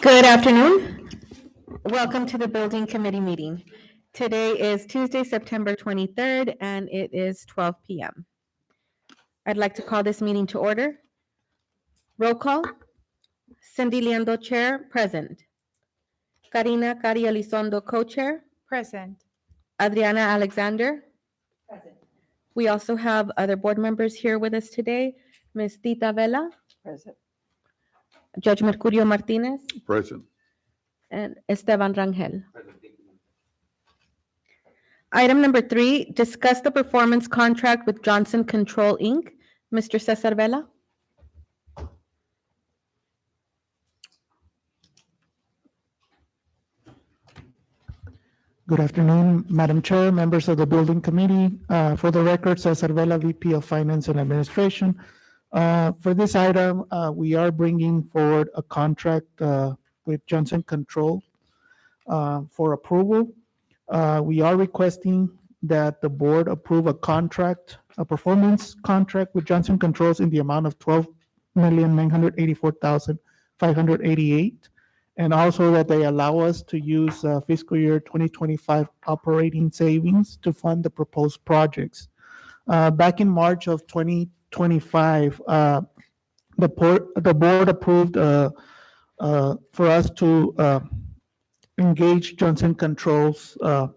Good afternoon. Welcome to the Building Committee meeting. Today is Tuesday, September 23rd, and it is 12 p.m. I'd like to call this meeting to order. Roll call. Cindy Liendo, Chair, present. Karina Cari Elizondo, Co-Chair. Present. Adriana Alexander. Present. We also have other board members here with us today. Ms. Tita Vela, Present. Judge Mercurio Martinez, Present. and Esteban Rangel. Item number 3, discuss the performance contract with Johnson Control, Inc. Mr. Cesar Vela. Good afternoon, Madam Chair, members of the Building Committee. For the record, Cesar Vela, VP of Finance and Administration. For this item, we are bringing forward a contract with Johnson Control for approval. We are requesting that the board approve a performance contract with Johnson Controls in the amount of $12,984,588. And also that they allow us to use fiscal year 2025 operating savings to fund the proposed projects. Back in March of 2025, the board approved for us to engage Johnson Controls to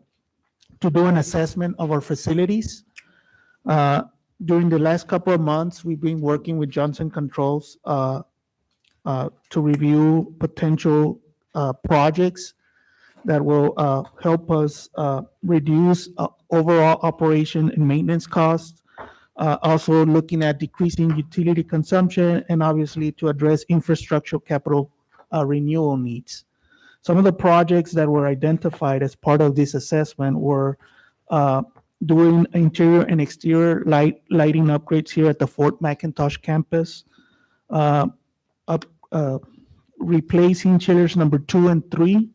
do an assessment of our facilities. During the last couple of months, we've been working with Johnson Controls to review potential projects that will help us reduce overall operation and maintenance costs. Also looking at decreasing utility consumption and obviously to address infrastructure capital renewal needs. Some of the projects that were identified as part of this assessment were doing interior and exterior lighting upgrades here at the Fort McIntosh campus, replacing chillers number 2 and 3,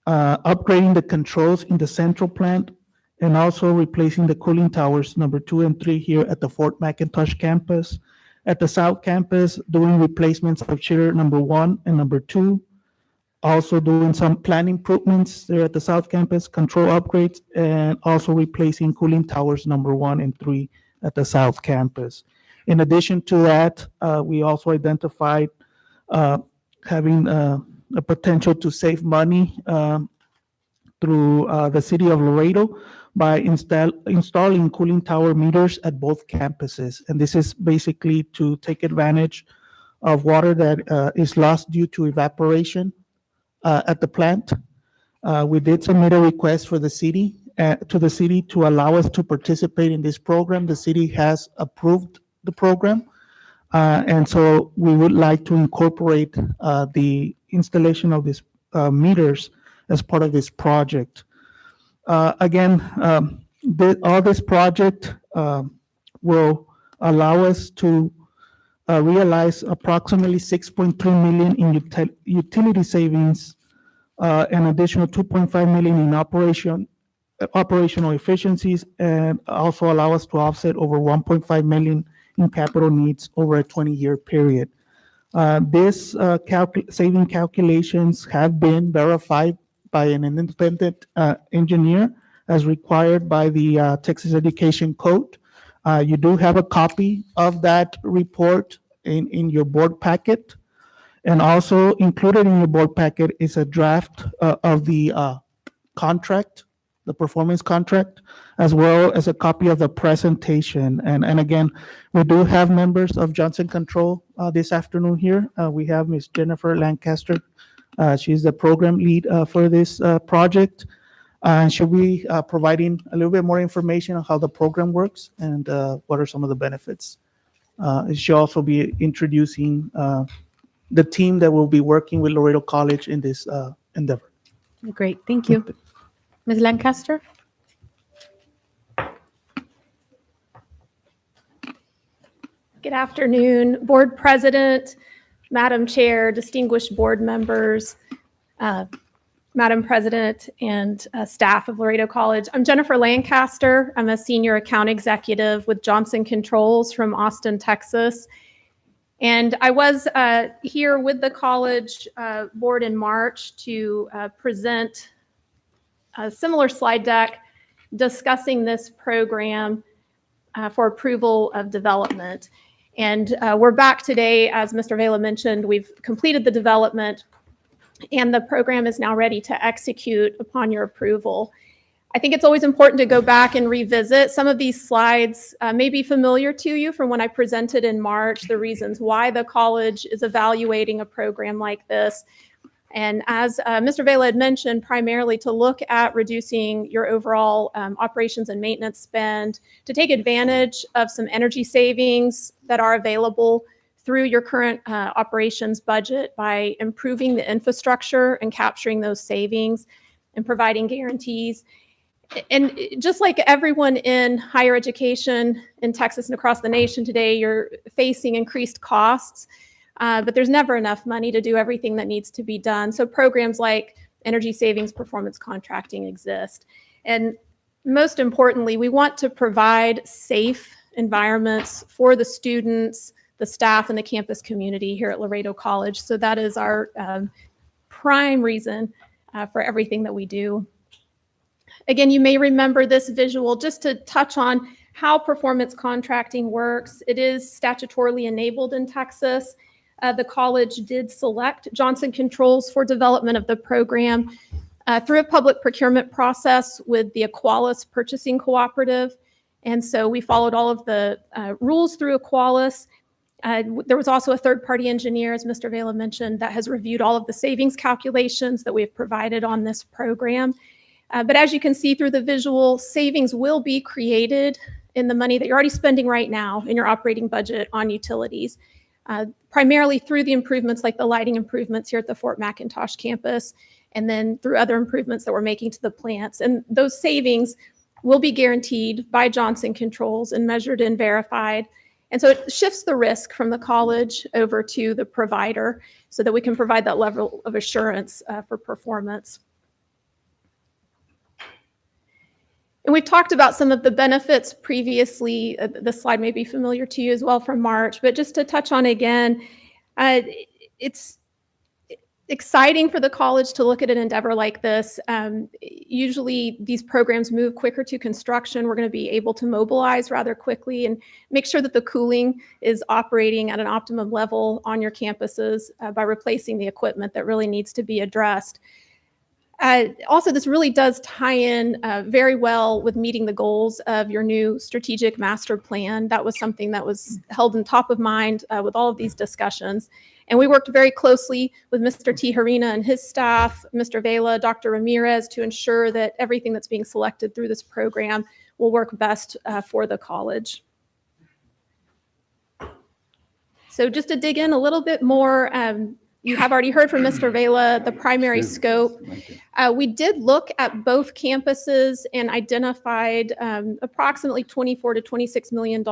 upgrading the controls in the central plant, and also replacing the cooling towers number 2 and 3 here at the Fort McIntosh campus. At the South campus, doing replacements of chiller number 1 and number 2. Also doing some plant improvements there at the South campus, control upgrades, and also replacing cooling towers number 1 and 3 at the South campus. In addition to that, we also identified having a potential to save money through the city of Laredo by installing cooling tower meters at both campuses. And this is basically to take advantage of water that is lost due to evaporation at the plant. We did submit a request for the city to allow us to participate in this program. The city has approved the program. And so we would like to incorporate the installation of these meters as part of this project. Again, all this project will allow us to realize approximately $6.3 million in utility savings, an additional $2.5 million in operational efficiencies, and also allow us to offset over $1.5 million in capital needs over a 20-year period. This saving calculations have been verified by an independent engineer as required by the Texas Education Code. You do have a copy of that report in your board packet. And also included in your board packet is a draft of the contract, the performance contract, as well as a copy of the presentation. And again, we do have members of Johnson Control this afternoon here. We have Ms. Jennifer Lancaster. She's the program lead for this project. And she'll be providing a little bit more information on how the program works and what are some of the benefits. She'll also be introducing the team that will be working with Laredo College in this endeavor. Great, thank you. Ms. Lancaster? Good afternoon, Board President, Madam Chair, distinguished board members, Madam President, and staff of Laredo College. I'm Jennifer Lancaster. I'm a senior account executive with Johnson Controls from Austin, Texas. And I was here with the college board in March to present a similar slide deck discussing this program for approval of development. And we're back today, as Mr. Vela mentioned, we've completed the development and the program is now ready to execute upon your approval. I think it's always important to go back and revisit. Some of these slides may be familiar to you from when I presented in March, the reasons why the college is evaluating a program like this. And as Mr. Vela had mentioned, primarily to look at reducing your overall operations and maintenance spend, to take advantage of some energy savings that are available through your current operations budget by improving the infrastructure and capturing those savings and providing guarantees. And just like everyone in higher education in Texas and across the nation today, you're facing increased costs, but there's never enough money to do everything that needs to be done. So programs like energy savings performance contracting exist. And most importantly, we want to provide safe environments for the students, the staff, and the campus community here at Laredo College. So that is our prime reason for everything that we do. Again, you may remember this visual just to touch on how performance contracting works. It is statutorily enabled in Texas. The college did select Johnson Controls for development of the program through a public procurement process with the Equalis Purchasing Cooperative. And so we followed all of the rules through Equalis. There was also a third-party engineer, as Mr. Vela mentioned, that has reviewed all of the savings calculations that we have provided on this program. But as you can see through the visual, savings will be created in the money that you're already spending right now in your operating budget on utilities, primarily through the improvements like the lighting improvements here at the Fort McIntosh campus, and then through other improvements that we're making to the plants. And those savings will be guaranteed by Johnson Controls and measured and verified. And so it shifts the risk from the college over to the provider so that we can provide that level of assurance for performance. And we've talked about some of the benefits previously. The slide may be familiar to you as well from March, but just to touch on again, it's exciting for the college to look at an endeavor like this. Usually these programs move quicker to construction. We're going to be able to mobilize rather quickly and make sure that the cooling is operating at an optimum level on your campuses by replacing the equipment that really needs to be addressed. Also, this really does tie in very well with meeting the goals of your new strategic master plan. That was something that was held in top of mind with all of these discussions. And we worked very closely with Mr. Tijerina and his staff, Mr. Vela, Dr. Ramirez, to ensure that everything that's being selected through this program will work best for the college. So just to dig in a little bit more, you have already heard from Mr. Vela the primary scope. We did look at both campuses and identified approximately $24 to $26 million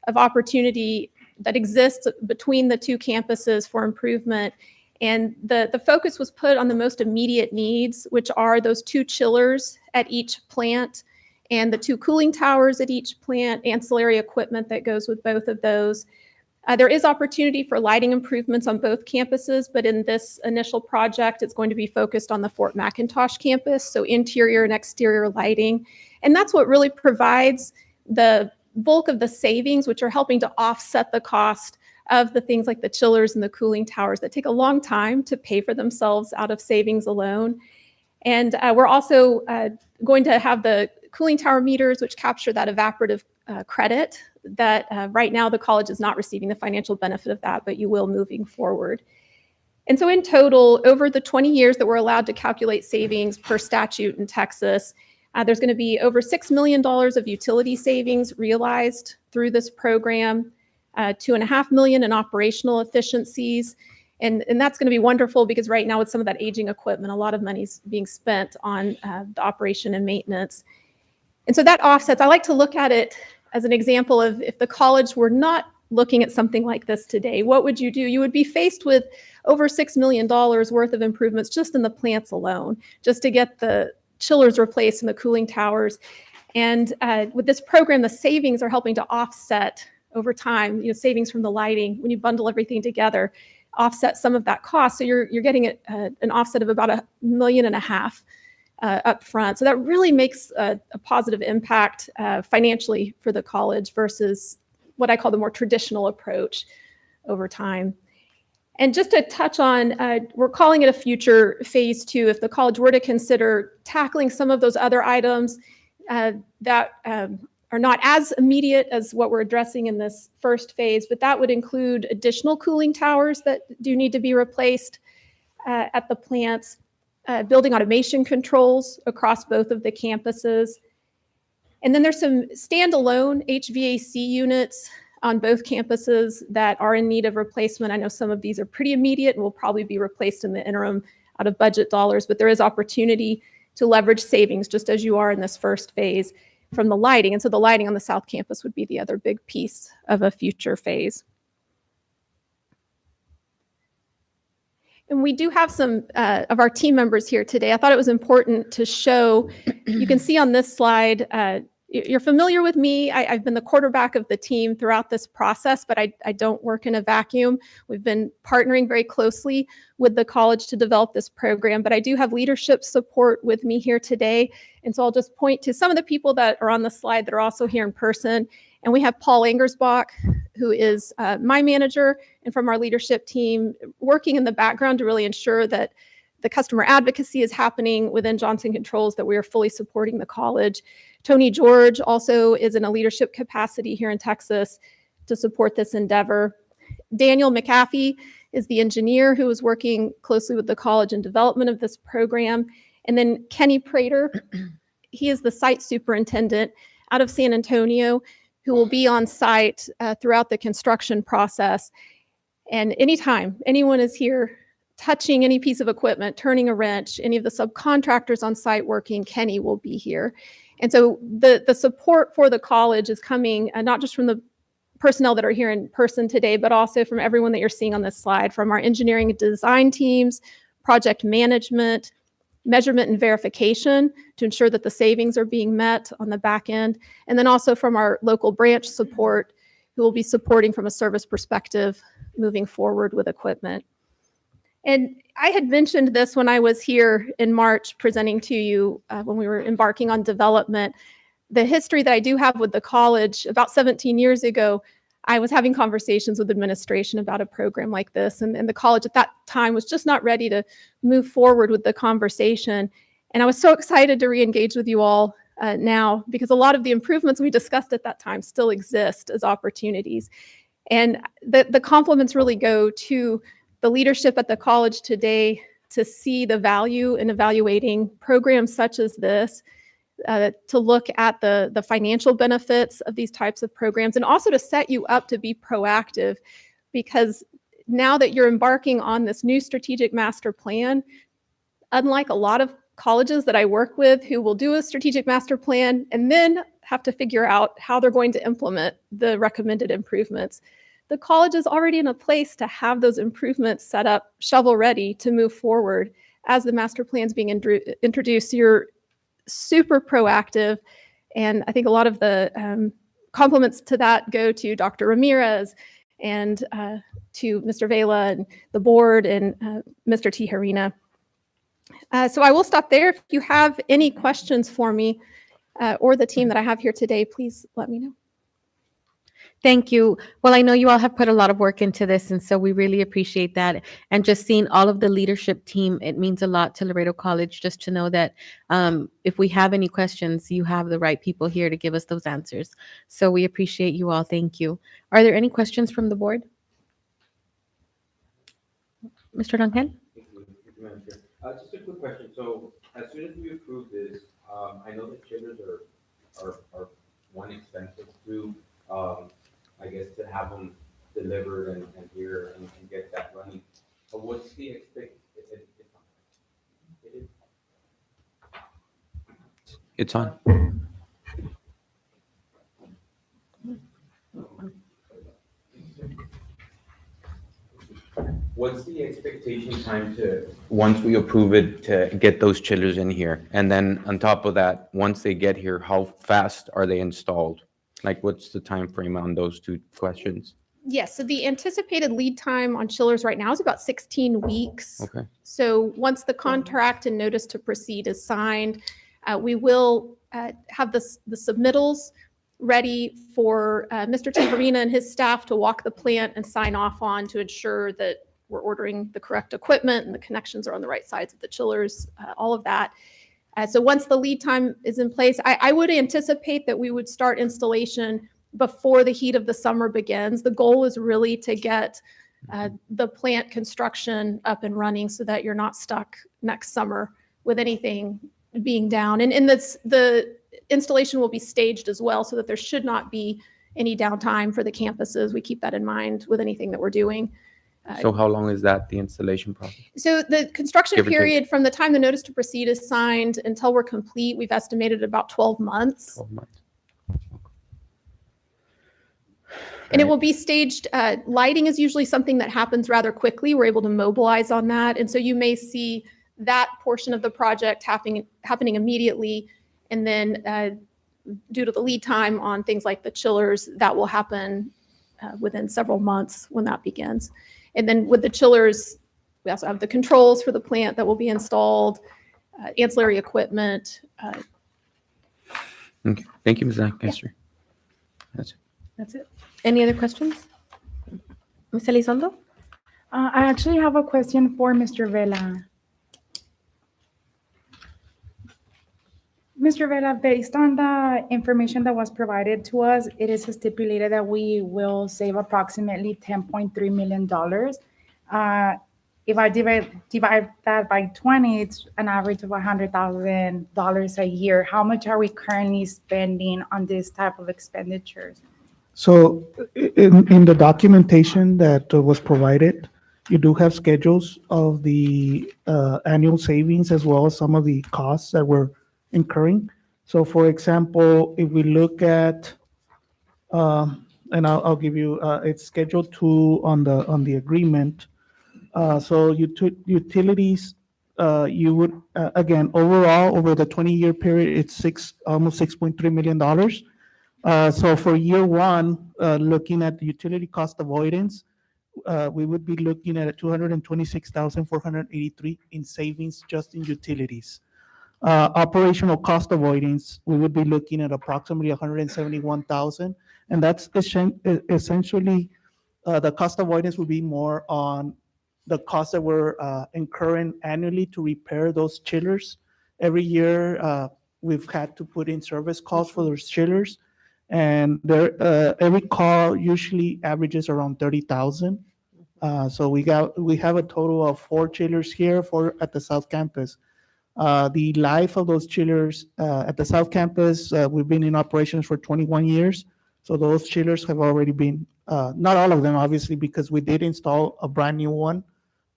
of opportunity that exists between the two campuses for improvement. And the focus was put on the most immediate needs, which are those 2 chillers at each plant and the 2 cooling towers at each plant, ancillary equipment that goes with both of those. There is opportunity for lighting improvements on both campuses, but in this initial project, it's going to be focused on the Fort McIntosh campus, so interior and exterior lighting. And that's what really provides the bulk of the savings, which are helping to offset the cost of the things like the chillers and the cooling towers that take a long time to pay for themselves out of savings alone. And we're also going to have the cooling tower meters, which capture that evaporative credit that right now the college is not receiving the financial benefit of that, but you will moving forward. And so in total, over the 20 years that we're allowed to calculate savings per statute in Texas, there's going to be over $6 million of utility savings realized through this program, $2.5 million in operational efficiencies. And that's going to be wonderful because right now with some of that aging equipment, a lot of money is being spent on the operation and maintenance. And so that offsets, I like to look at it as an example of if the college were not looking at something like this today, what would you do? You would be faced with over $6 million worth of improvements just in the plants alone, just to get the chillers replaced and the cooling towers. And with this program, the savings are helping to offset over time, savings from the lighting, when you bundle everything together, offset some of that cost. So you're getting an offset of about $1.5 million up front. So that really makes a positive impact financially for the college versus what I call the more traditional approach over time. And just to touch on, we're calling it a future phase 2 if the college were to consider tackling some of those other items that are not as immediate as what we're addressing in this first phase, but that would include additional cooling towers that do need to be replaced at the plants, building automation controls across both of the campuses. And then there's some standalone HVAC units on both campuses that are in need of replacement. I know some of these are pretty immediate and will probably be replaced in the interim out of budget dollars, but there is opportunity to leverage savings just as you are in this first phase from the lighting. And so the lighting on the South Campus would be the other big piece of a future phase. And we do have some of our team members here today. I thought it was important to show, you can see on this slide, you're familiar with me. I've been the quarterback of the team throughout this process, but I don't work in a vacuum. We've been partnering very closely with the college to develop this program, but I do have leadership support with me here today. And so I'll just point to some of the people that are on the slide that are also here in person. And we have Paul Angersbach, who is my manager, and from our leadership team, working in the background to really ensure that the customer advocacy is happening within Johnson Controls, that we are fully supporting the college. Tony George also is in a leadership capacity here in Texas to support this endeavor. Daniel McAfee is the engineer who is working closely with the college in development of this program. And then Kenny Prater, he is the site superintendent out of San Antonio, who will be on site throughout the construction process. And anytime anyone is here touching any piece of equipment, turning a wrench, any of the subcontractors on site working, Kenny will be here. And so the support for the college is coming not just from the personnel that are here in person today, but also from everyone that you're seeing on this slide, from our engineering and design teams, project management, measurement and verification to ensure that the savings are being met on the back end, and then also from our local branch support, who will be supporting from a service perspective moving forward with equipment. And I had mentioned this when I was here in March presenting to you when we were embarking on development. The history that I do have with the college, about 17 years ago, I was having conversations with administration about a program like this, and the college at that time was just not ready to move forward with the conversation. And I was so excited to re-engage with you all now, because a lot of the improvements we discussed at that time still exist as opportunities. And the compliments really go to the leadership at the college today to see the value in evaluating programs such as this, to look at the financial benefits of these types of programs, and also to set you up to be proactive, because now that you're embarking on this new strategic master plan, unlike a lot of colleges that I work with who will do a strategic master plan and then have to figure out how they're going to implement the recommended improvements, the college is already in a place to have those improvements set up, shovel ready to move forward as the master plan is being introduced. You're super proactive. And I think a lot of the compliments to that go to Dr. Ramirez and to Mr. Vela and the board and Mr. Tijerina. So I will stop there. If you have any questions for me or the team that I have here today, please let me know. Thank you. Well, I know you all have put a lot of work into this, and so we really appreciate that. And just seeing all of the leadership team, it means a lot to Laredo College just to know that if we have any questions, you have the right people here to give us those answers. So we appreciate you all. Thank you. Are there any questions from the board? Mr. Rangel? Thank you, Madam Chair. Just a quick question. So as soon as we approve this, I know that chillers are one expensive, two, I guess to have them delivered and here and get that running. But what's the It's on. What's the expectation time to, once we approve it, to get those chillers in here? And then on top of that, once they get here, how fast are they installed? Like, what's the time frame on those two questions? Yes, so the anticipated lead time on chillers right now is about 16 weeks. Okay. So once the contract and notice to proceed is signed, we will have the submittals ready for Mr. Tamburina and his staff to walk the plant and sign off on to ensure that we're ordering the correct equipment and the connections are on the right sides of the chillers, all of that. So once the lead time is in place, I would anticipate that we would start installation before the heat of the summer begins. The goal is really to get the plant construction up and running so that you're not stuck next summer with anything being down. And the installation will be staged as well so that there should not be any downtime for the campuses. We keep that in mind with anything that we're doing. So how long is that, the installation process? So the construction Give or take. period from the time the notice to proceed is signed until we're complete, we've estimated about 12 months. 12 months. And it will be staged. Lighting is usually something that happens rather quickly. We're able to mobilize on that. And so you may see that portion of the project happening immediately. And then due to the lead time on things like the chillers, that will happen within several months when that begins. And then with the chillers, we also have the controls for the plant that will be installed, ancillary equipment. Okay. Thank you, Ms. Lancaster. That's it. That's it. Any other questions? Ms. Elizondo? I actually have a question for Mr. Vela. Mr. Vela, based on the information that was provided to us, it is stipulated that we will save approximately $10.3 million. If I divide that by 20, it's an average of $100,000 a year. How much are we currently spending on this type of expenditures? So in the documentation that was provided, you do have schedules of the annual savings as well as some of the costs that we're incurring. So for example, if we look at, and I'll give you, it's Schedule 2 on the agreement. So utilities, you would, again, overall, over the 20-year period, it's almost $6.3 million. So for year one, looking at the utility cost avoidance, we would be looking at 226,483 in savings just in utilities. Operational cost avoidance, we would be looking at approximately 171,000, and that's essentially the cost avoidance would be more on the cost that we're incurring annually to repair those chillers. Every year, we've had to put in service calls for those chillers, and every call usually averages around 30,000. So we have a total of 4 chillers here, 4 at the South Campus. The life of those chillers at the South Campus, we've been in operations for 21 years. So those chillers have already been, not all of them, obviously, because we did install a brand new one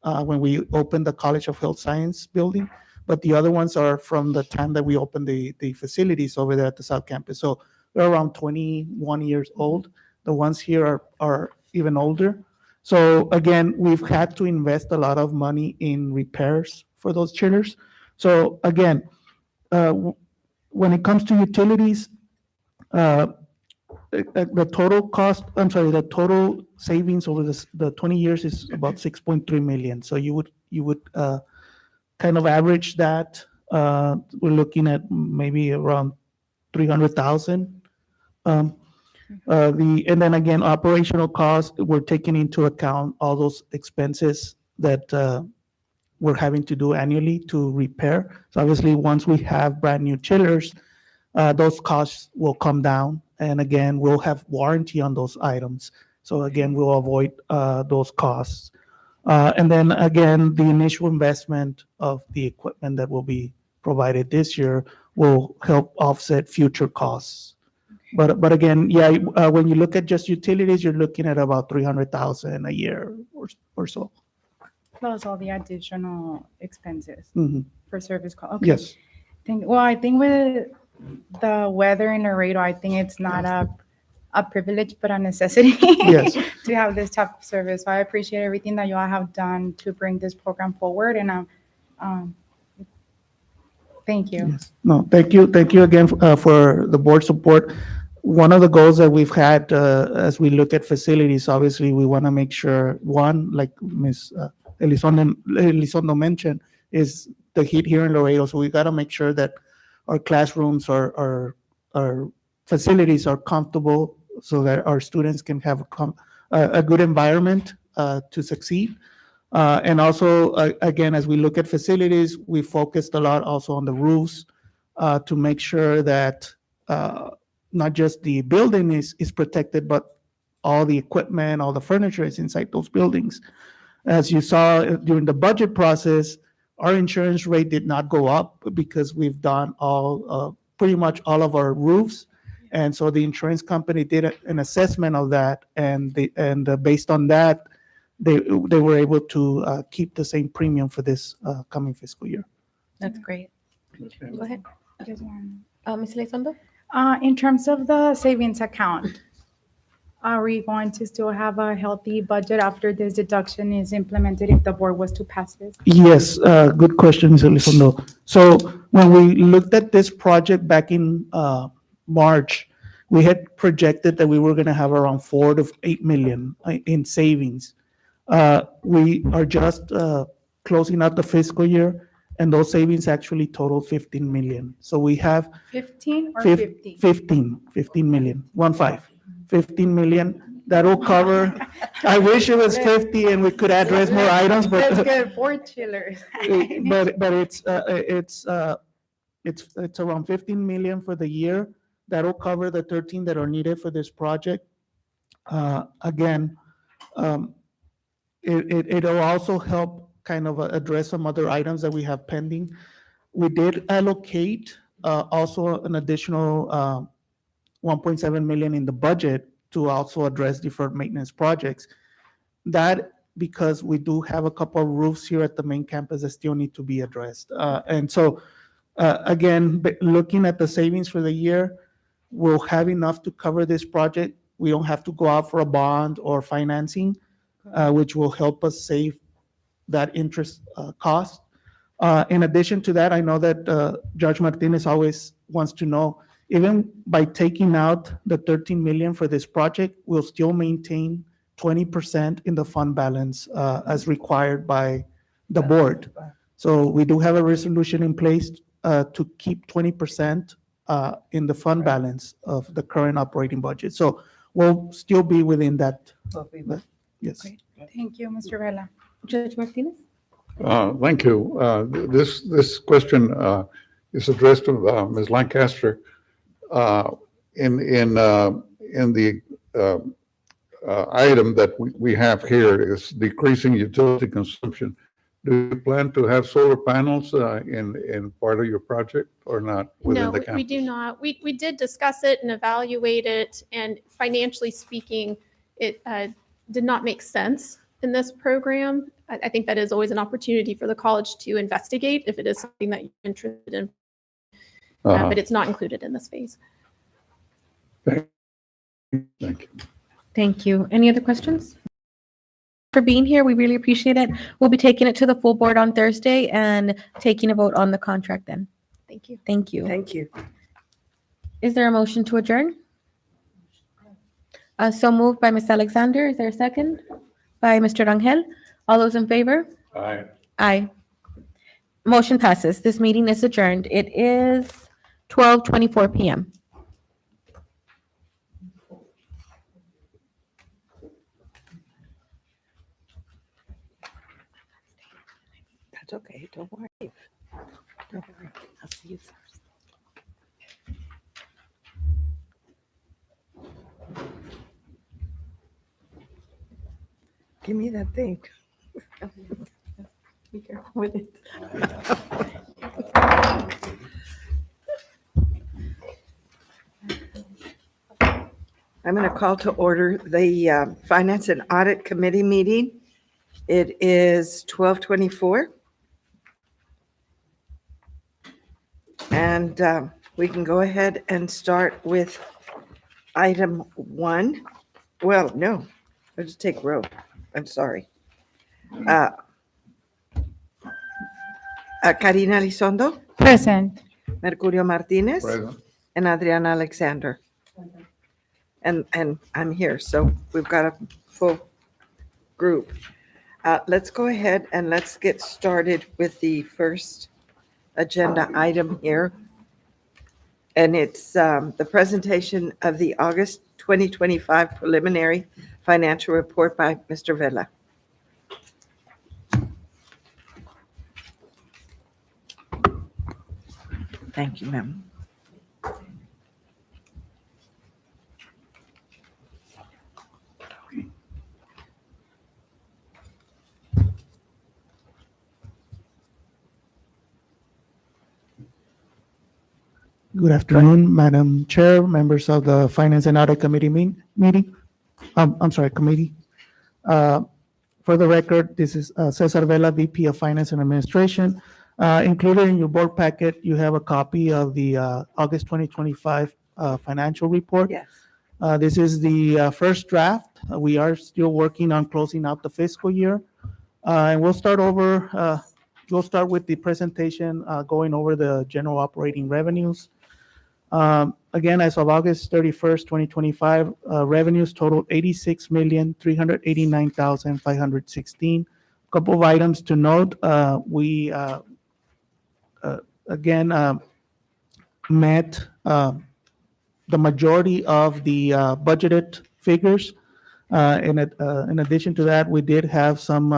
when we opened the College of Health Science building. But the other ones are from the time that we opened the facilities over there at the South Campus. So they're around 21 years old. The ones here are even older. So again, we've had to invest a lot of money in repairs for those chillers. So again, when it comes to utilities, the total cost, the total savings over the 20 years is about 6.3 million. So you would kind of average that. We're looking at maybe around 300,000. And then again, operational costs, we're taking into account all those expenses that we're having to do annually to repair. So obviously, once we have brand new chillers, those costs will come down. And again, we'll have warranty on those items. So again, we'll avoid those costs. And then again, the initial investment of the equipment that will be provided this year will help offset future costs. But again, when you look at just utilities, you're looking at about 300,000 a year or so. Plus all the additional expenses Mhm. for service call. Okay. Yes. I think with the weather in Laredo, I think it's not a privilege, but a necessity Yes. to have this type of service. So I appreciate everything that you all have done to bring this program forward. And thank you. Yes. No, thank you. Thank you again for the board support. one of the goals that we've had as we look at facilities, obviously, we want to make sure, one, like Ms. Elizondo mentioned, is the heat here in Laredo. So we got to make sure that our classrooms, our facilities are comfortable so that our students can have a good environment to succeed. And also, again, as we look at facilities, we focused a lot also on the roofs to make sure that not just the building is protected, but all the equipment, all the furniture is inside those buildings. As you saw during the budget process, our insurance rate did not go up because we've done pretty much all of our roofs. And so the insurance company did an assessment of that, and based on that, they were able to keep the same premium for this coming fiscal year. That's great. Go ahead. Just one. Ms. Elizondo? In terms of the savings account, are we going to still have a healthy budget after this deduction is implemented if the board was to pass this? Yes, good question, Ms. Elizondo. So when we looked at this project back in March, we had projected that we were going to have around 4 to 8 million in savings. We are just closing out the fiscal year, and those savings actually total 15 million. So we have 15 or 50? 50? 15 million, 15 million. That'll cover, I wish it was 50 and we could address more items, That's but good, 4 chillers. it's around 15 million for the year. That'll cover the 13 that are needed for this project. Again, it'll also help kind of address some other items that we have pending. We did allocate also an additional 1.7 million in the budget to also address deferred maintenance projects. That because we do have a couple of roofs here at the main campus that still need to be addressed. And so, again, looking at the savings for the year, we'll have enough to cover this project. We don't have to go out for a bond or financing, which will help us save that interest cost. In addition to that, I know that Judge Martinez always wants to know, even by taking out the 13 million for this project, we'll still maintain 20% in the fund balance as required by the board. So we do have a resolution in place to keep 20% in the fund balance of the current operating budget. So we'll still be within that. Yes. Great. Thank you, Mr. Vela. Judge Martinez? Thank you. This question is addressed to Ms. Lancaster. In the item that we have here is decreasing utility consumption. Do you plan to have solar panels in part of your project or not within No, the campus? we do not. We did discuss it and evaluate it, and financially speaking, it did not make sense in this program. I think that is always an opportunity for the college to investigate if it is something that you're interested in, but it's not included in this phase. Thank you. Thank you. Any other questions? For being here, we really appreciate it. We'll be taking it to the full board on Thursday and taking a vote on the contract then. Thank you. Thank you. Thank you. Is there a motion to adjourn? So moved by Ms. Alexander. Is there a second? By Mr. Rangel. All those in favor? Aye. Aye. Motion passes. This meeting is adjourned. It is 12:24 p.m. That's okay. Don't worry. Don't worry. I'll see you first. Give me that thing. Be careful with it. I'm going to call to order the Finance and Audit Committee meeting. It is 12:24. And we can go ahead and start with item 1. Well, no, let's take row. I'm sorry. Karina Elizondo, Present. Mercurio Martinez, Present. and Adriana Alexander. and I'm here, so we've got a full group. Let's go ahead and let's get started with the first agenda item here. And it's the presentation of the August 2025 preliminary financial report by Mr. Vela. Thank you, ma'am. Good afternoon, Madam Chair, members of the Finance and Audit Committee meeting. I'm sorry, committee. For the record, this is Cesar Vela, VP of Finance and Administration. Included in your board packet, you have a copy of the August 2025 financial report. Yes. This is the first draft. We are still working on closing out the fiscal year. And we'll start with the presentation going over the general operating revenues. Again, as of August 31st, 2025, revenues totaled $86,389,516. Couple of items to note. We again met the majority of the budgeted figures. In addition to that, we did have some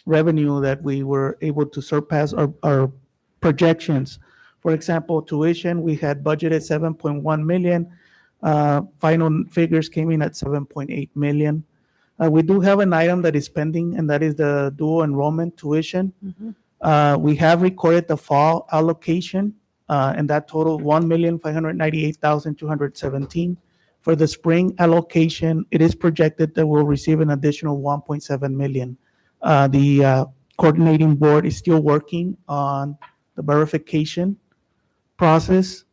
revenue that we were able to surpass our projections. For example, tuition, we had budgeted 7.1 million. Final figures came in at 7.8 million. We do have an item that is pending, and that is the dual enrollment tuition. We have recorded the fall allocation, and that totaled 1,598,217. For the spring allocation, it is projected that we'll receive an additional 1.7 million. The coordinating board is still working on the verification process.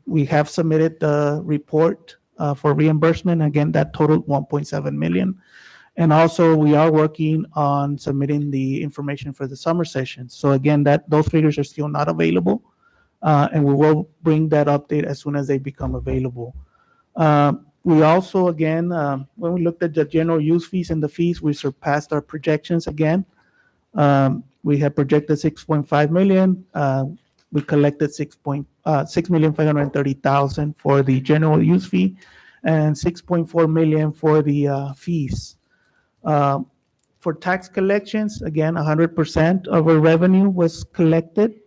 We have submitted the report for reimbursement. Again, that totaled 1.7 million. And also, we are working on submitting the information for the summer sessions. So again, those figures are still not available, and we will bring that update as soon as they become available. We also, again, when we looked at the general use fees and the fees, we surpassed our projections again. We had projected 6.5 million. We collected 6,530,000 for the general use fee and 6.4 million for the fees. For tax collections, again, 100% of our revenue was collected.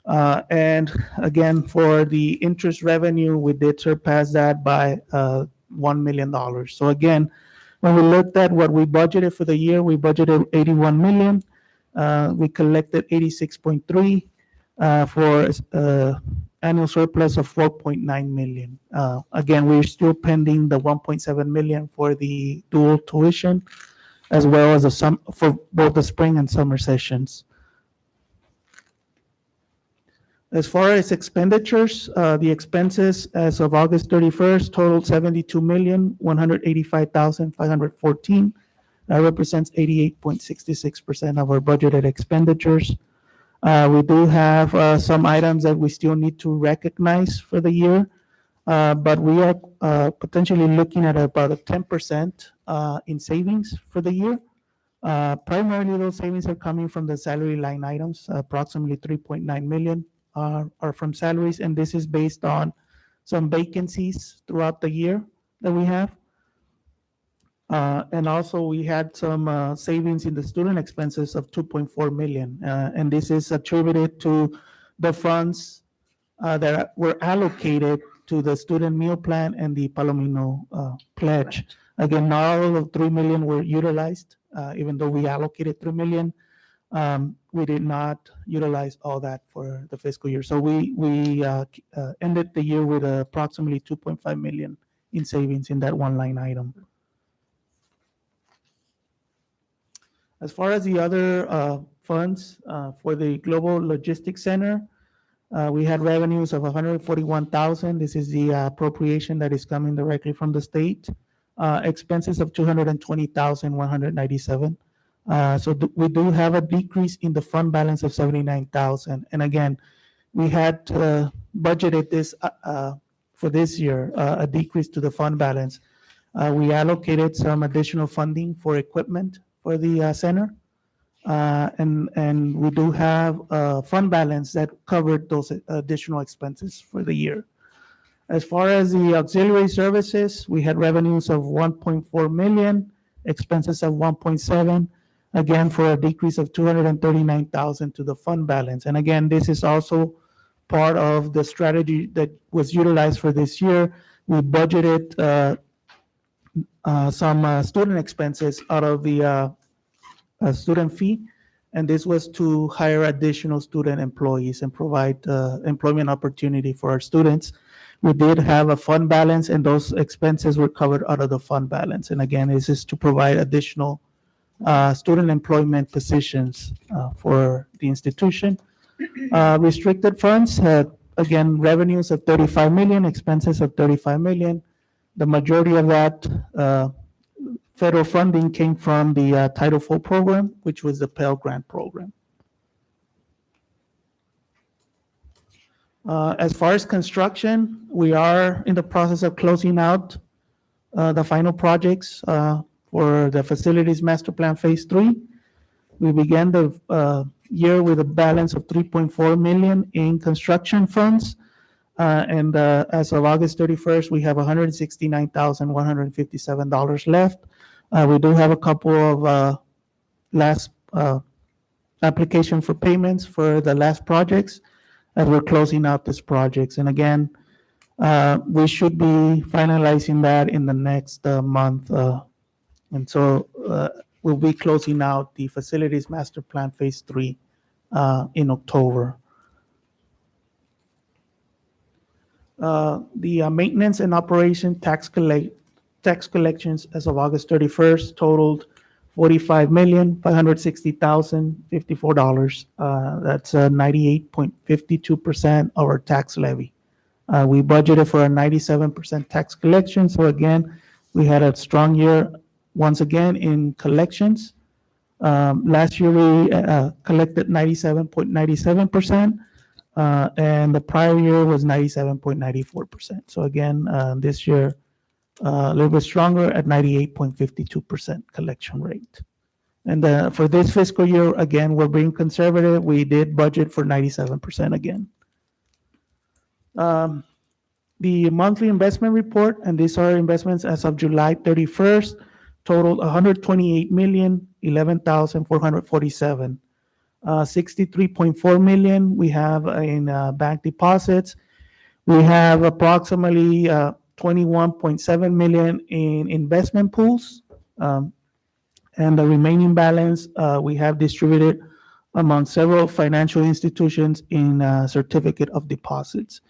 And again, for the interest revenue, we did surpass that by $1 million. So again, when we looked at what we budgeted for the year, we budgeted 81 million. We collected 86.3 for annual surplus of 4.9 million. Again, we're still pending the 1.7 million for the dual tuition, as well as for both the spring and summer sessions. As far as expenditures, the expenses as of August 31st totaled 72,185,514. That represents 88.66% of our budgeted expenditures. We do have some items that we still need to recognize for the year, but we are potentially looking at about a 10% in savings for the year. Primarily, those savings are coming from the salary line items. Approximately 3.9 million are from salaries, and this is based on some vacancies throughout the year that we have. And also, we had some savings in the student expenses of 2.4 million, and this is attributed to the funds that were allocated to the student meal plan and the Palomino pledge. Again, not all of 3 million were utilized, even though we allocated 3 million. We did not utilize all that for the fiscal year. So we ended the year with approximately 2.5 million in savings in that one line item. As far as the other funds for the Global Logistics Center, we had revenues of 141,000. This is the appropriation that is coming directly from the state. Expenses of 220,197. So we do have a decrease in the fund balance of 79,000. And again, we had budgeted this for this year, a decrease to the fund balance. We allocated some additional funding for equipment for the center. And we do have a fund balance that covered those additional expenses for the year. As far as the auxiliary services, we had revenues of 1.4 million, expenses of 1.7, again, for a decrease of 239,000 to the fund balance. And again, this is also part of the strategy that was utilized for this year. We budgeted some student expenses out of the student fee, and this was to hire additional student employees and provide employment opportunity for our students. We did have a fund balance, and those expenses were covered out of the fund balance. And again, this is to provide additional student employment positions for the institution. Restricted funds had, again, revenues of 35 million, expenses of 35 million. The majority of that federal funding came from the Title IV program, which was the Pell Grant program. As far as construction, we are in the process of closing out the final projects for the Facilities Master Plan Phase 3. We began the year with a balance of 3.4 million in construction funds. And as of August 31st, we have $169,157 left. We do have a couple of last application for payments for the last projects as we're closing out these projects. And again, we should be finalizing that in the next month. And so we'll be closing out the Facilities Master Plan Phase 3 in October. The maintenance and operation tax collections as of August 31st totaled $45,560,054. That's 98.52% of our tax levy. We budgeted for a 97% tax collection. So again, we had a strong year once again in collections. Last year we collected 97.97%. And the prior year was 97.94%. So again, this year, a little bit stronger at 98.52% collection rate. And for this fiscal year, again, we're being conservative. We did budget for 97% again. The monthly investment report, and these are investments as of July 31st, totaled 128,011,447. 63.4 million we have in bank deposits. We have approximately 21.7 million in investment pools. And the remaining balance we have distributed among several financial institutions in certificate of deposits.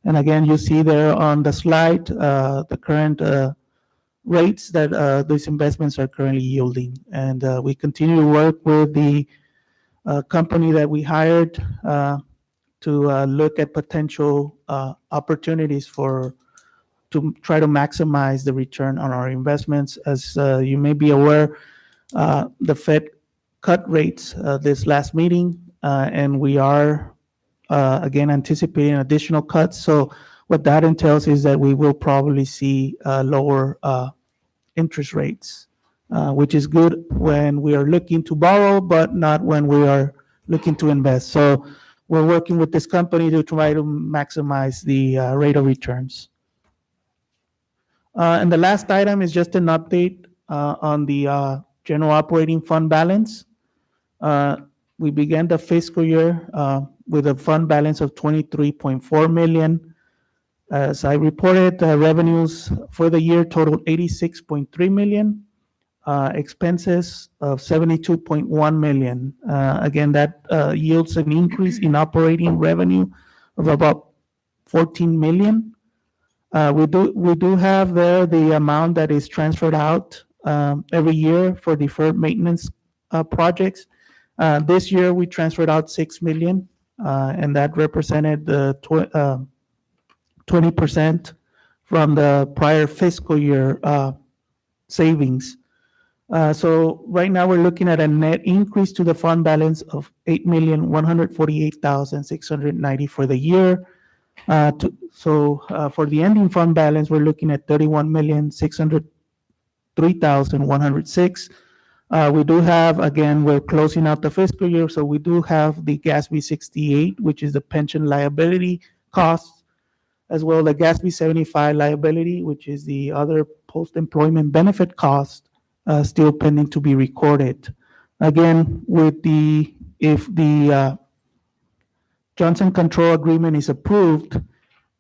And again, you see there on the slide the current rates that these investments are currently yielding. And we continue to work with the company that we hired to look at potential opportunities to try to maximize the return on our investments. As you may be aware, the Fed cut rates this last meeting, and we are again anticipating additional cuts. So what that entails is that we will probably see lower interest rates, which is good when we are looking to borrow, but not when we are looking to invest. So we're working with this company to try to maximize the rate of returns. And the last item is just an update on the general operating fund balance. We began the fiscal year with a fund balance of 23.4 million. As I reported, revenues for the year totaled 86.3 million. Expenses of 72.1 million. Again, that yields an increase in operating revenue of about 14 million. We do have there the amount that is transferred out every year for deferred maintenance projects. This year we transferred out 6 million, and that represented the 20% from the prior fiscal year savings. So right now we're looking at a net increase to the fund balance of 8,148,690 for the year. For the ending fund balance, we're looking at 31,603,106. We do have, again, we're closing out the fiscal year, so we do have the GASB 68, which is the pension liability costs, as well the GASB 75 liability, which is the other post-employment benefit cost, still pending to be recorded. Again, if the Johnson Control Agreement is approved,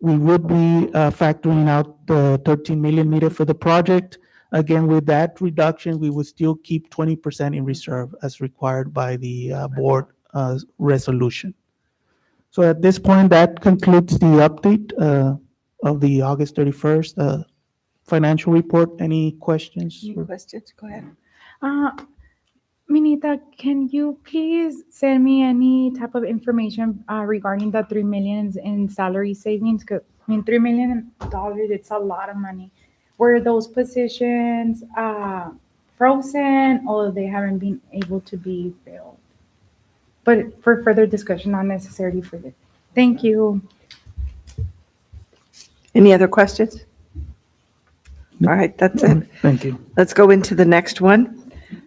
we would be factoring out the 13 million needed for the project. Again, with that reduction, we would still keep 20% in reserve as required by the board resolution. So at this point, that concludes the update of the August 31st financial report. Any questions? Any questions? Go ahead. Minita, can you please send me any type of information regarding the 3 million in salary savings? 'Cause, I mean, $3 million, it's a lot of money. Were those positions frozen or they haven't been able to be filled? But for further discussion, not necessarily for this. Thank you. Any other questions? All right, that's it. Thank you. Let's go into the next one.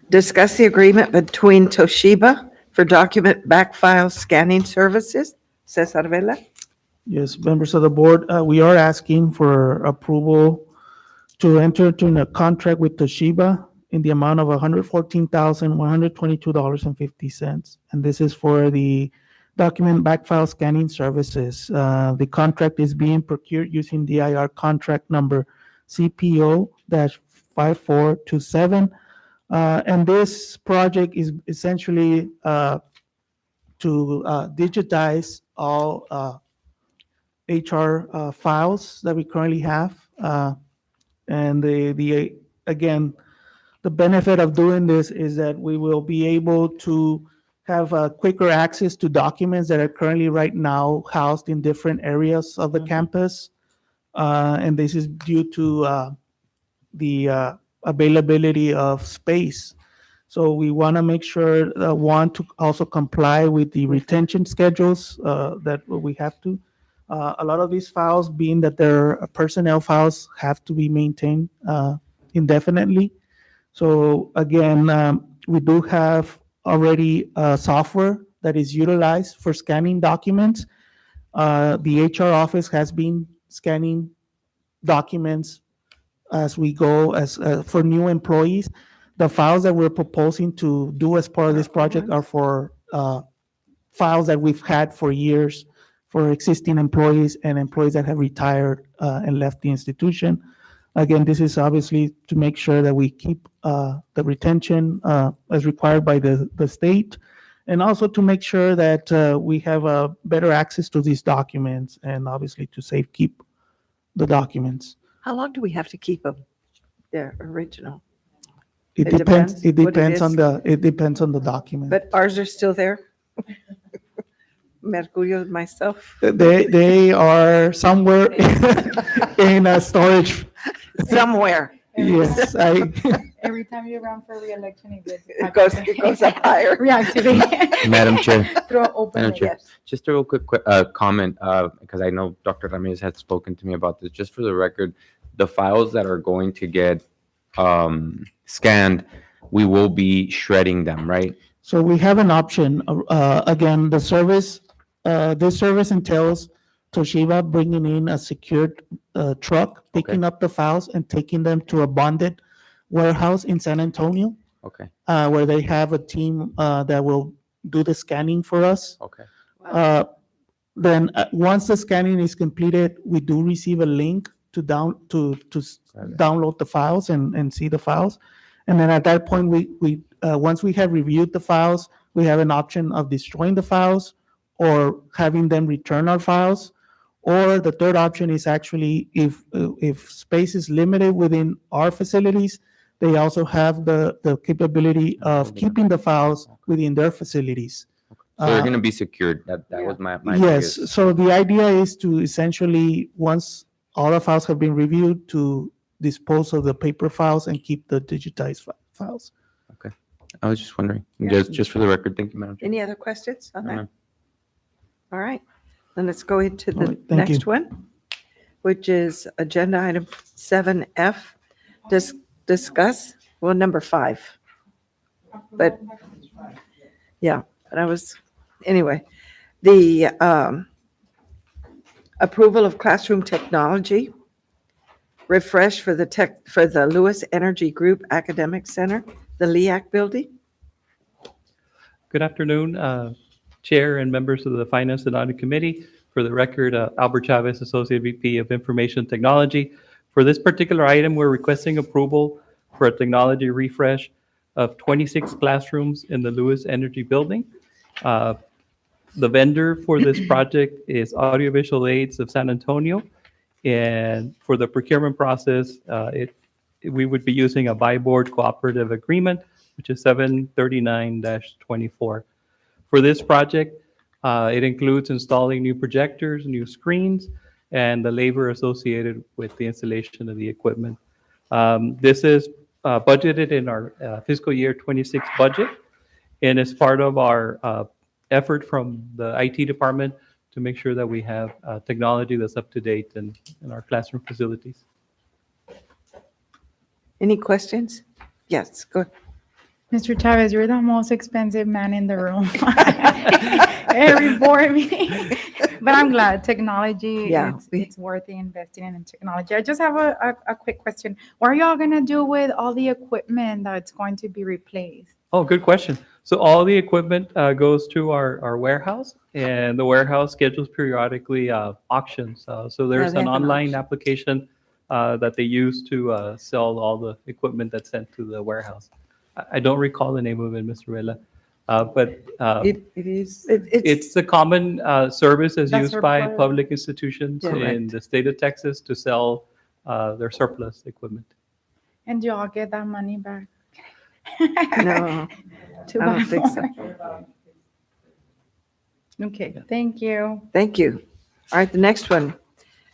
Discuss the agreement between Toshiba for document backfile scanning services. Cesar Vela. Yes, members of the board, we are asking for approval to enter into a contract with Toshiba in the amount of $114,122.50. And this is for the document backfile scanning services. The contract is being procured using DIR contract number CPO-5427. And this project is essentially to digitize all HR files that we currently have. And again, the benefit of doing this is that we will be able to have quicker access to documents that are currently right now housed in different areas of the campus. And this is due to the availability of space. So we want to make sure, one, to also comply with the retention schedules that we have to. A lot of these files, being that they're personnel files, have to be maintained indefinitely. So again, we do have already software that is utilized for scanning documents. The HR office has been scanning documents as we go as for new employees. The files that we're proposing to do as part of this project are for files that we've had for years for existing employees and employees that have retired and left the institution. Again, this is obviously to make sure that we keep the retention as required by the state, and also to make sure that we have better access to these documents, and obviously to safekeep the documents. How long do we have to keep them? Their original. It It depends. depends It what it depends on is. it depends on the document. But ours are still there? Mercurio, myself. They are somewhere in a storage. Somewhere. Yes, Every time you run for re-election, It goes up higher. Reactivate. Madam Chair, Throw open. Madam it. Chair, just a real quick comment, because I know Dr. Ramirez had spoken to me about this. Just for the record, the files that are going to get scanned, we will be shredding them, right? So we have an option. Again, the service, this service entails Toshiba bringing in a secured truck, picking up the files and taking them to a bonded warehouse in San Antonio, Okay, where they have a team that will do the scanning for us. okay, Then once the scanning is completed, we do receive a link to download the files and see the files. And then at that point, we once we have reviewed the files, we have an option of destroying the files or having them return our files. Or the third option is actually if space is limited within our facilities, they also have the capability of keeping the files within their facilities. so they're gonna be secured, that was my Yes, biggest- so the idea is to essentially, once all the files have been reviewed, to dispose of the paper files and keep the digitized files. I was just wondering, just for the record, thank you, Madam Chair. Any other questions on that? No. All right. Then let's go into All the right, thank you. next one, which is agenda item 7F. Discuss, well, number 5. But, yeah, but anyway, the approval of classroom technology refresh for the Lewis Energy Group Academic Center, the LEAC building. Good afternoon, Chair and members of the Finance and Audit Committee. For the record, Albert Chavez, Associate VP of Information Technology. For this particular item, we're requesting approval for a technology refresh of 26 classrooms in the Lewis Energy Building. The vendor for this project is Audiovisual Aids of San Antonio. And for the procurement process, we would be using a by-board cooperative agreement, which is 739-24. For this project, it includes installing new projectors, new screens, and the labor associated with the installation of the equipment. This is budgeted in our fiscal year 26 budget, and it's part of our effort from the IT department to make sure that we have technology that's up to date in our classroom facilities. Any questions? Yes, go ahead. Mr. Chavez, you're the most expensive man in the room. Every board meeting. But I'm glad technology, Yeah, it's worth investing in technology. I just have a quick question. What are y'all gonna do with all the equipment that's going to be replaced? Oh, good question. So all the equipment goes to our warehouse, and the warehouse schedules periodically auctions. So there's they an have an online auction. application that they use to sell all the equipment that's sent to the warehouse. I don't recall the name of it, Mr. Vela, but it's a common service as That's used by required. public institutions in Correct. the state of Texas to sell their surplus equipment. And do y'all get that money back? No, To I don't buy think so. more? Okay, thank you. Thank you. All right, the next one.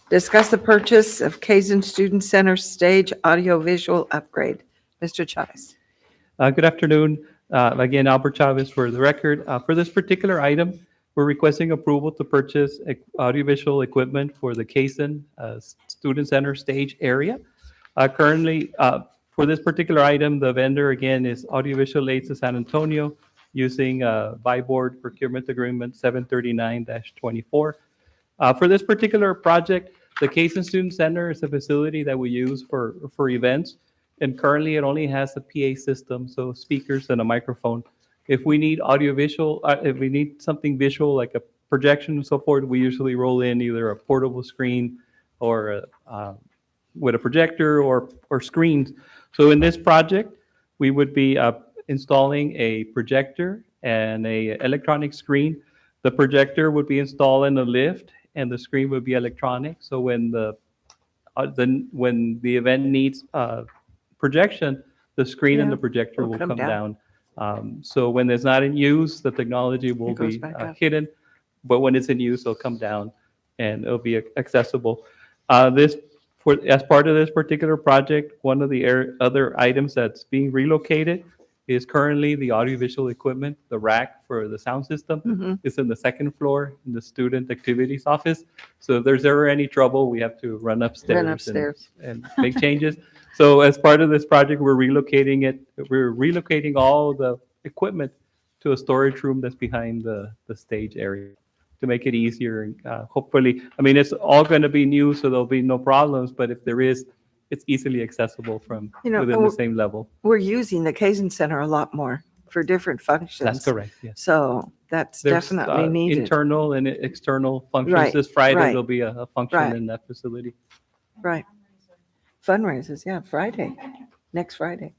Discuss the purchase of Kaizen Student Center stage audio-visual upgrade. Mr. Chavez. Good afternoon. Again, Albert Chavez for the record. For this particular item, we're requesting approval to purchase audiovisual equipment for the Kaizen Student Center stage area. Currently, for this particular item, the vendor again is Audiovisual Aids of San Antonio using by-board procurement agreement 739-24. For this particular project, the Kaizen Student Center is a facility that we use for events. And currently it only has a PA system, so speakers and a microphone. If we need audiovisual, if we need something visual like a projection and so forth, we usually roll in either a portable screen or with a projector or screens. So in this project, we would be installing a projector and a electronic screen. The projector would be installed in the lift and the screen would be electronic. So when the event needs projection, the screen and the projector will come down. So when it's not in use, the technology will It goes be back up. hidden, but when it's in use, it'll come down and it'll be accessible. As part of this particular project, one of the other items that's being relocated is currently the audiovisual equipment, the rack for the sound system is in the second floor in the student activities office. So if there's ever any trouble, we have to run upstairs. And make changes. So as part of this project, we're relocating it. We're relocating all the equipment to a storage room that's behind the stage area to make it easier. And hopefully, I mean, it's all going to be new, so there'll be no problems. But if there is, it's easily accessible from within the same level. We're using the Kaizen Center a lot more for different functions. That's correct, yes. So that's There's, definitely needed. internal and external functions. Right, This Friday, right. there'll be a function Right. in that facility. Right. Fundraisers, yeah, Friday, next Friday.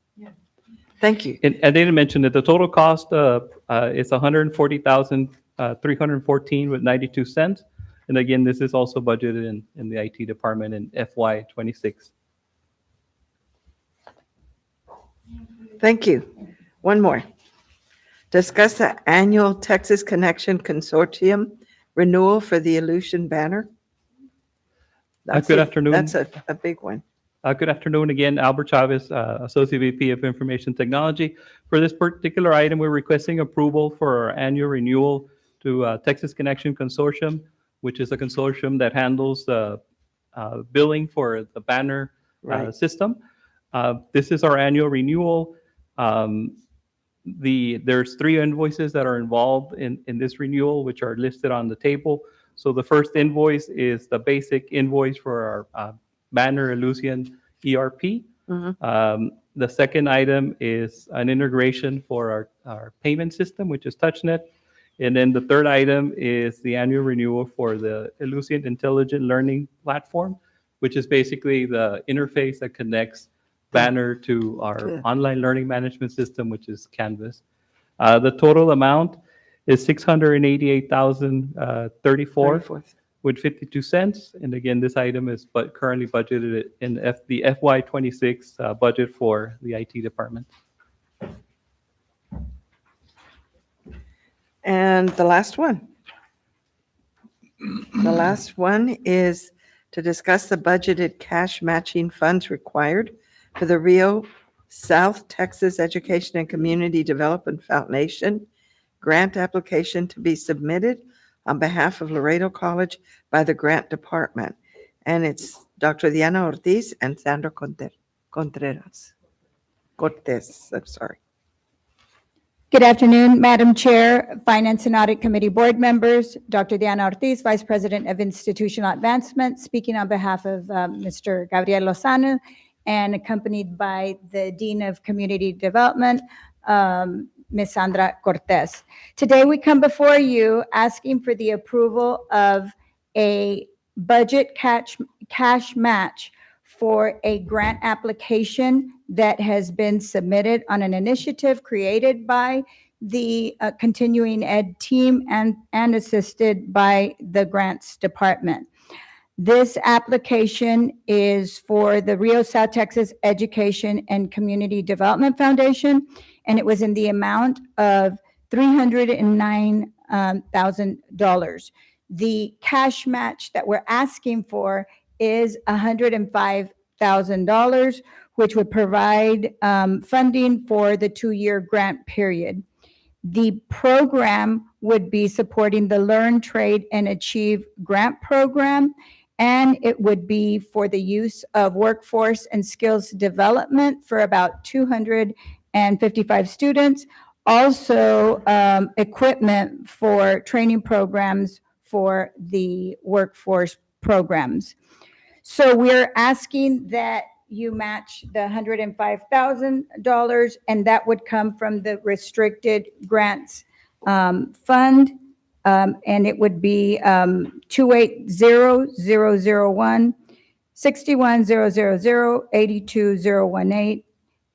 Thank you. And I didn't mention that the total cost is $140,314.92. And again, this is also budgeted in the IT department in FY 26. Thank you. One more. Discuss the annual Texas Connection Consortium renewal for the Illusion banner. Good afternoon. That's a big one. Good afternoon again, Albert Chavez, Associate VP of Information Technology. For this particular item, we're requesting approval for our annual renewal to Texas Connection Consortium. which is a consortium that handles billing for the banner Right. system. This is our annual renewal. There's 3 invoices that are involved in this renewal, which are listed on the table. So the first invoice is the basic invoice for our banner Ellucian ERP. The second item is an integration for our payment system, which is TouchNet. And then the third item is the annual renewal for the Ellucian Intelligent Learning Platform, which is basically the interface that connects Banner to our Good. online learning management system, which is Canvas. The total amount is $688,034 with 52 cents. And again, this item is currently budgeted in the FY26 budget for the IT department. And the last one. The last one is to discuss the budgeted cash matching funds required for the Rio South Texas Education and Community Development Foundation grant application to be submitted on behalf of Laredo College by the grant department. And it's Dr. Diana Ortiz and Sandra Cortez. I'm sorry. Good afternoon, Madam Chair, Finance and Audit Committee Board members, Dr. Diana Ortiz, Vice President of Institutional Advancement, speaking on behalf of Mr. Gabriel Lozano, and accompanied by the Dean of Community Development, Ms. Sandra Cortez. Today, we come before you asking for the approval of a budget cash match for a grant application that has been submitted on an initiative created by the continuing ed team and assisted by the grants department. This application is for the Rio South Texas Education and Community Development Foundation, and it was in the amount of $309,000. The cash match that we're asking for is $105,000, which would provide funding for the 2-year grant period. The program would be supporting the Learn, Trade, and Achieve grant program, and it would be for the use of workforce and skills development for about 255 students. Also, equipment for training programs for the workforce programs. So we're asking that you match the $105,000, and that would come from the restricted grants fund, and it would be 280,001, 61,000, 82,018,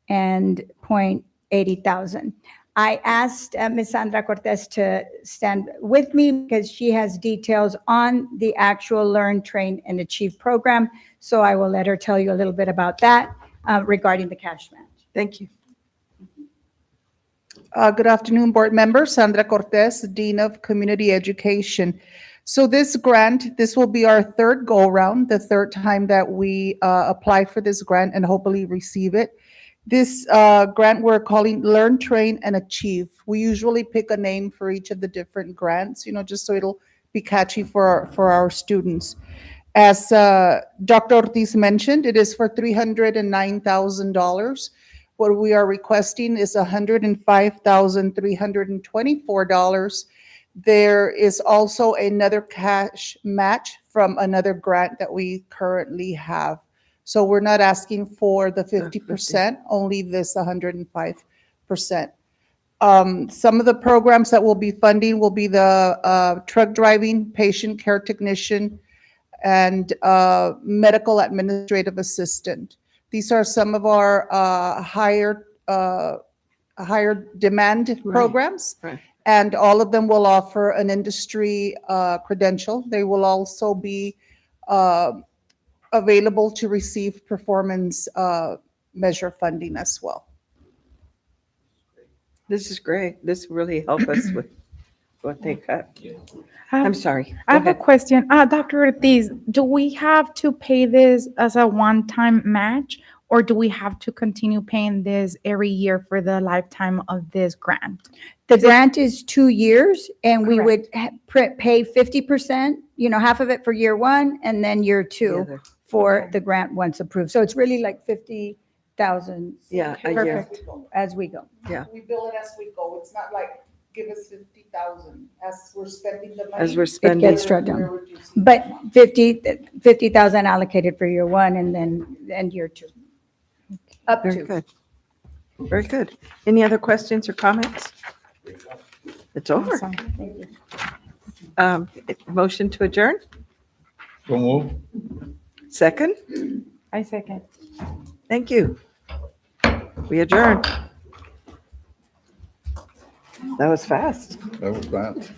and $80,000. I asked Ms. Sandra Cortez to stand with me because she has details on the actual Learn, Train, and Achieve program. So I will let her tell you a little bit about that regarding the cash match. Thank you. Good afternoon, board members. Sandra Cortez, Dean of Community Education. So this grant, this will be our third go-round, the third time that we apply for this grant and hopefully receive it. This grant we're calling Learn, Train, and Achieve. We usually pick a name for each of the different grants, just so it'll be catchy for our students. As Dr. Ortiz mentioned, it is for $309,000. What we are requesting is $105,324. There is also another cash match from another grant that we currently have. So we're not asking for the 50%, only this 105%. Some of the programs that we'll be funding will be the truck driving, patient care technician, and medical administrative assistant. These are some of our higher demand programs. Right. And all of them will offer an industry credential. They will also be available to receive performance measure funding as well. This is great. This really helped us with what they cut. I I'm have- sorry. I Go have a ahead. question. Dr. Ortiz, do we have to pay this as a one-time match, Or do we have to continue paying this every year for the lifetime of this grant? The grant is 2 years, and we would Correct. pay 50%, half of it for year one, and then year The two other. for Okay. the grant once approved. So it's really like 50,000 Yeah, a year. Perfect. as we go. We bill it as we go. It's not like, give us 50,000 as we're spending the money. As we're It spending. gets struck down. we're reducing But the amount. 50,000 allocated for year one and year two. Up Very to. good. Very good. Any other questions or comments? It's over. Awesome. Motion to adjourn? So move. Second? I second. Thank you. We adjourn. That was fast. That was that.